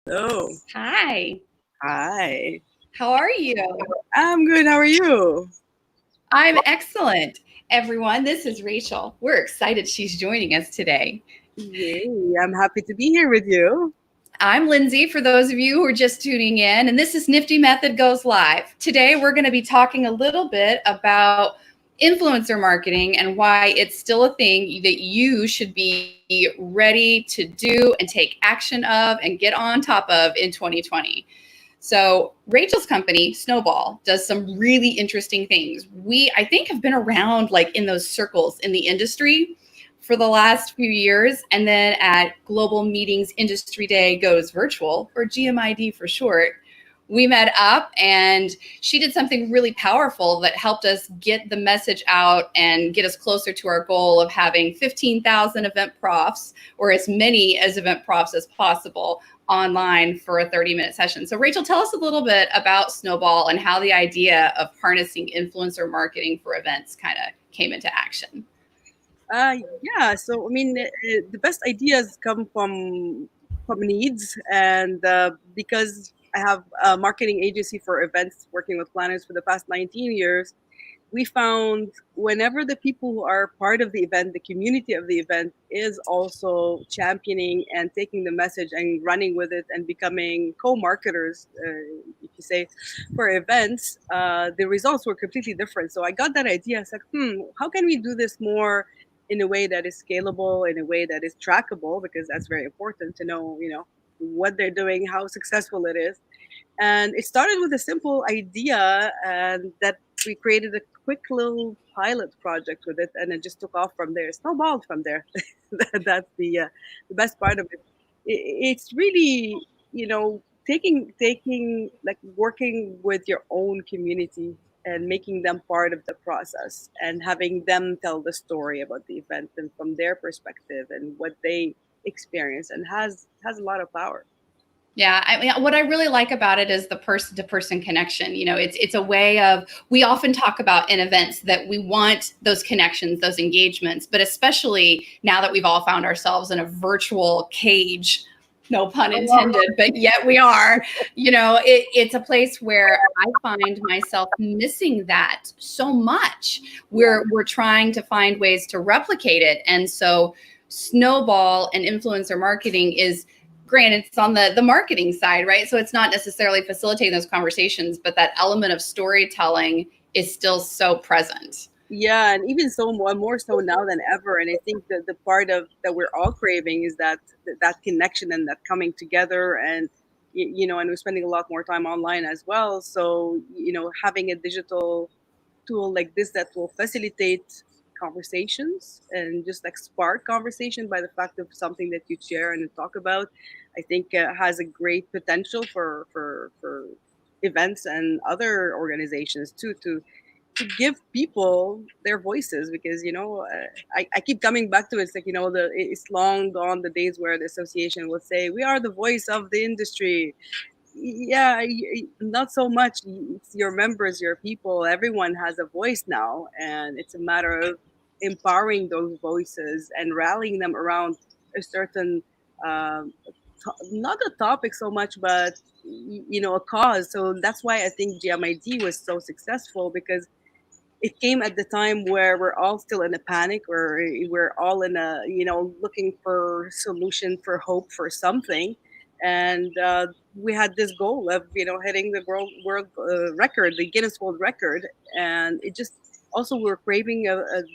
Hello. Hi, Hi. how are you? I'm good. How are you? I'm excellent. Everyone, this is Rachel. We're excited she's joining us today. Yay. I'm happy to be here with you. I'm Lindsay, for those of you who are just tuning in, and this is Nifty Method Goes Live. Today, we're going to be talking a little bit about influencer marketing and why it's still a thing that you should be ready to do and take action of and get on top of in 2020. So Rachel's company, Snowball, does some really interesting things. We, I think, have been around like in those circles in the industry for the last few years. And then at Global Meetings Industry Day Goes Virtual, or GMID for short, we met up and she did something really powerful that helped us get the message out and get us closer to our goal of having 15,000 event profs, or as many as event profs as possible, online for a 30-minute session. So Rachel, tell us a little bit about Snowball and how the idea of harnessing influencer marketing for events kind of came into action. Uh, yeah. So, the best ideas come from needs, and because I have a marketing agency for events, working with planners for the past 19 years, we found whenever the people who are part of the event, the community of the event, is also championing and taking the message and running with it and becoming co-marketers, if you say, for events, the results were completely different. So I got that idea. I was like, how can we do this more in a way that is scalable, in a way that is trackable, because that's very important to know, what they're doing, how successful it is. And it started with a simple idea, and that we created a quick little pilot project with it, and it just took off from there, snowballed from there. That's the best part of it. It's really, taking like working with your own community and making them part of the process and having them tell the story about the event and from their perspective and what they experience, and has a lot of power. Yeah, I mean, what I really like about it is the person to person connection. You know, it's a way of, we often talk about in events that we want those connections, those engagements, but especially now that we've all found ourselves in a virtual cage, no pun intended, but yet we are, it's a place where I find myself missing that so much. We're trying to find ways to replicate it. And so Snowball and influencer marketing is, granted, it's on the marketing side, right? So it's not necessarily facilitating those conversations, but that element of storytelling is still so present. Yeah, and even so more so now than ever. And I think that the part of that we're all craving is that connection and that coming together, and and we're spending a lot more time online as well. So having a digital tool like this that will facilitate conversations and just like spark conversation by the fact of something that you share and talk about, I think has a great potential for events and other organizations too, to give people their voices, because I keep coming back to it. It's like, it's long gone the days where the association would say we are the voice of the industry. Yeah, not so much. It's your members, your people, everyone has a voice now, and it's a matter of empowering those voices and rallying them around a certain um, not a topic so much, but a cause. So that's why I think GMID was so successful, because it came at the time where we're all still in a panic, or we're all in a, looking for solution, for hope, for something. And we had this goal of, hitting the world record, the Guinness World Record. And it just, also we're craving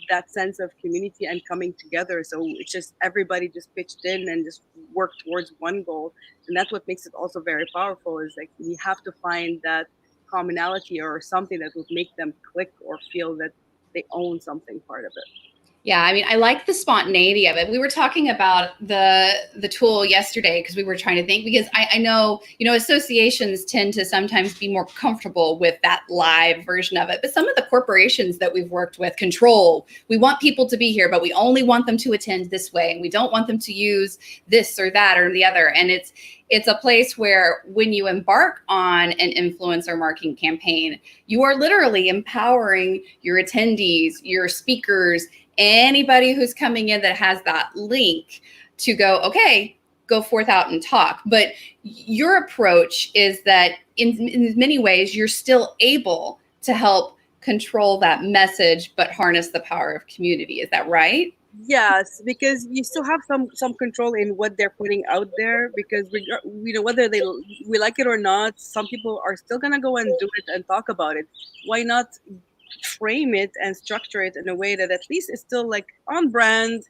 that sense of community and coming together. So it's just everybody just pitched in and just worked towards one goal. And that's what makes it also very powerful, is like we have to find that commonality or something that would make them click or feel that they own something part of it. Yeah, I mean, I like the spontaneity of it. We were talking about the tool yesterday because we were trying to think, because I know, associations tend to sometimes be more comfortable with that live version of it. But some of the corporations that we've worked with control, we want people to be here, but we only want them to attend this way, and we don't want them to use this or that or the other. And it's a place where when you embark on an influencer marketing campaign, you are literally empowering your attendees, your speakers, anybody who's coming in that has that link to go, okay, go forth out and talk. But your approach is that in many ways, you're still able to help control that message, but harness the power of community. Is that right? Yes, because you still have some control in what they're putting out there. Because whether we like it or not, some people are still gonna go and do it and talk about it. Why not frame it and structure it in a way that at least is still like on brand,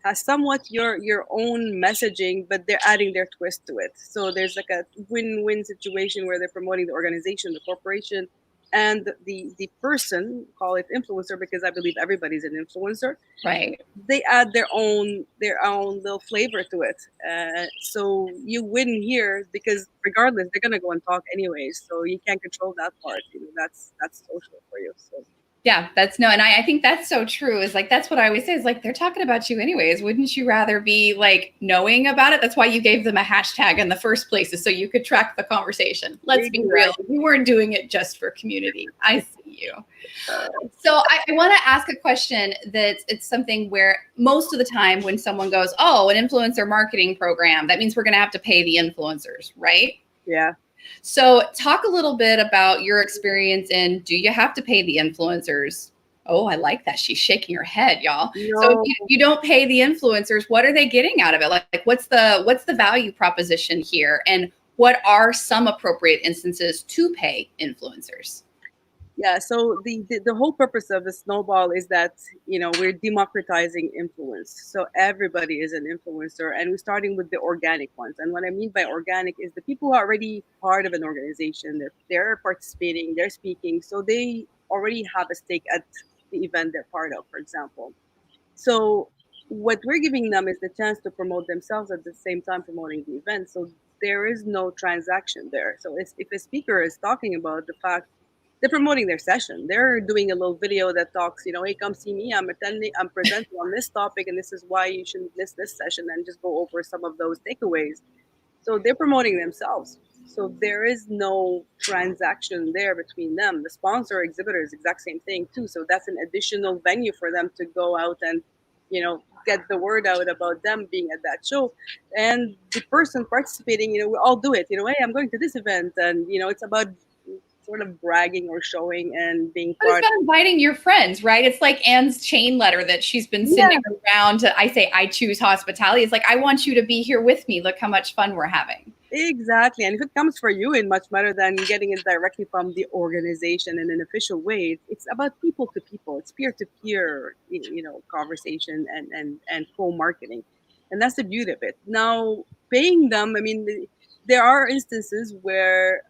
has somewhat your own messaging, but they're adding their twist to it. So there's like a win-win situation where they're promoting the organization, the corporation, and the person, call it influencer, because I believe everybody's an influencer. Right. They add their own little flavor to it. So you win here because regardless, they're gonna go and talk anyways. So you can't control that part. That's social for you. So Yeah, and I think that's so true. Is like, that's what I always say is like, they're talking about you anyways. Wouldn't you rather be like knowing about it? That's why you gave them a hashtag in the first place, is so you could track the conversation. Let's be real. You weren't doing it just for community. I see you. So I want to ask a question that it's something where most of the time when someone goes, oh, an influencer marketing program, that means we're going to have to pay the influencers, right? Yeah. So talk a little bit about your experience in, do you have to pay the influencers? Oh, I like that. She's shaking her head, y'all. No. So if you don't pay the influencers, what are they getting out of it? Like what's the value proposition here? And what are some appropriate instances to pay influencers? Yeah, so the whole purpose of the Snowball is that we're democratizing influence. So everybody is an influencer, and we're starting with the organic ones. And what I mean by organic is the people who are already part of an organization. They're participating, they're speaking, so they already have a stake at the event they're part of, for example. So what we're giving them is the chance to promote themselves at the same time promoting the event. So there is no transaction there. So if a speaker is talking about the fact they're promoting their session, they're doing a little video that talks, hey, come see me. I'm presenting on this topic, and this is why you shouldn't miss this session, and just go over some of those takeaways. So they're promoting themselves. So there is no transaction there between them. The sponsor exhibitor is exact same thing too. So that's an additional venue for them to go out and, get the word out about them being at that show. And the person participating, we all do it. Hey, I'm going to this event, and it's about sort of bragging or showing and being But it's about inviting your friends, right? It's like Anne's chain letter that she's been sending around to, I choose hospitality. It's like, I want you to be here with me. Look how much fun we're having. Exactly. And if it comes for you in much better than getting it directly from the organization in an official way, it's about people to people. It's peer-to-peer, conversation and co-marketing. And that's the beauty of it. Now, paying them, I mean, there are instances where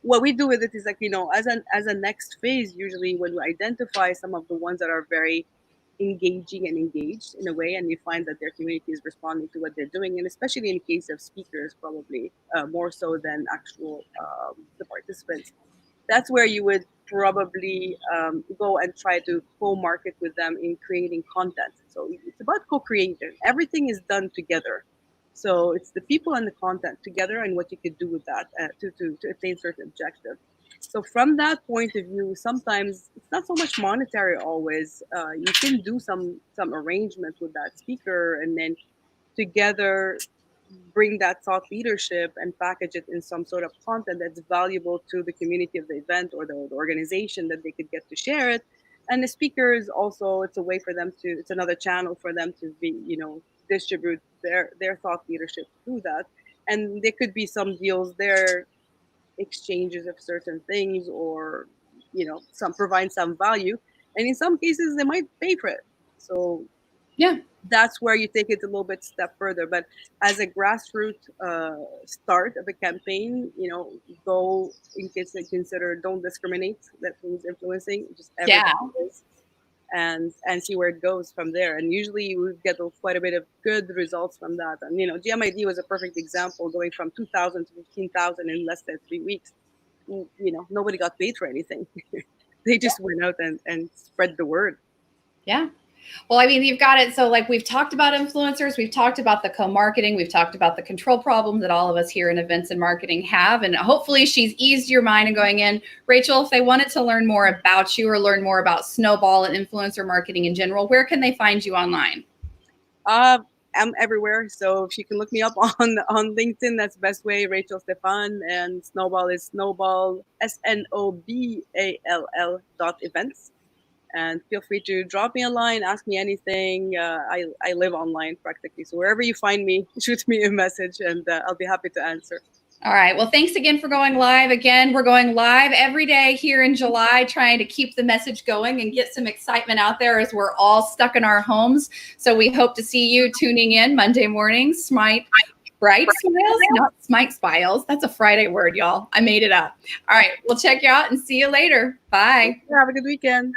what we do with it is like, as a next phase, usually when we identify some of the ones that are very engaging and engaged in a way, and you find that their community is responding to what they're doing, and especially in the case of speakers, probably more so than actual the participants. That's where you would probably go and try to co-market with them in creating content. So it's about co-creation. Everything is done together. So it's the people and the content together, and what you could do with that to attain certain objectives. So from that point of view, sometimes it's not so much monetary always. You can do some arrangement with that speaker, and then together bring that thought leadership and package it in some sort of content that's valuable to the community of the event or the organization, that they could get to share it. And the speakers also, it's a way for them to, it's another channel for them to be, distribute their thought leadership through that. And there could be some deals there, exchanges of certain things, or some provide some value, and in some cases they might pay for it. So yeah, that's where you take it a little bit step further. But as a grassroots start of a campaign, go in case they consider, don't discriminate that who's influencing, just everybody is, and see where it goes from there. And usually we get quite a bit of good results from that. And GMID was a perfect example, going from 2,000 to 15,000 in less than 3 weeks. Nobody got paid for anything. They just went out and spread the word. Yeah. Well, I mean, you've got it. So like, we've talked about influencers, we've talked about the co-marketing, we've talked about the control problem that all of us here in events and marketing have. And hopefully she's eased your mind and going in. Rachel, if they wanted to learn more about you or learn more about Snowball and influencer marketing in general, where can they find you online? am everywhere. So if you can look me up on LinkedIn, that's the best way. Rachel Stefan, and Snowball is Snowball SNOBALL .events. And feel free to drop me a line, ask me anything. I live online practically, so wherever you find me, shoot me a message, and I'll be happy to answer. All right. Well, thanks again for going live. Again, we're going live every day here in July, trying to keep the message going and get some excitement out there as we're all stuck in our homes. So we hope to see you tuning in Monday mornings. Smite Bright Smiles, not Smite Smiles. That's a Friday word, y'all. I made it up. All right. We'll check you out and see you later. Bye. Have a good weekend.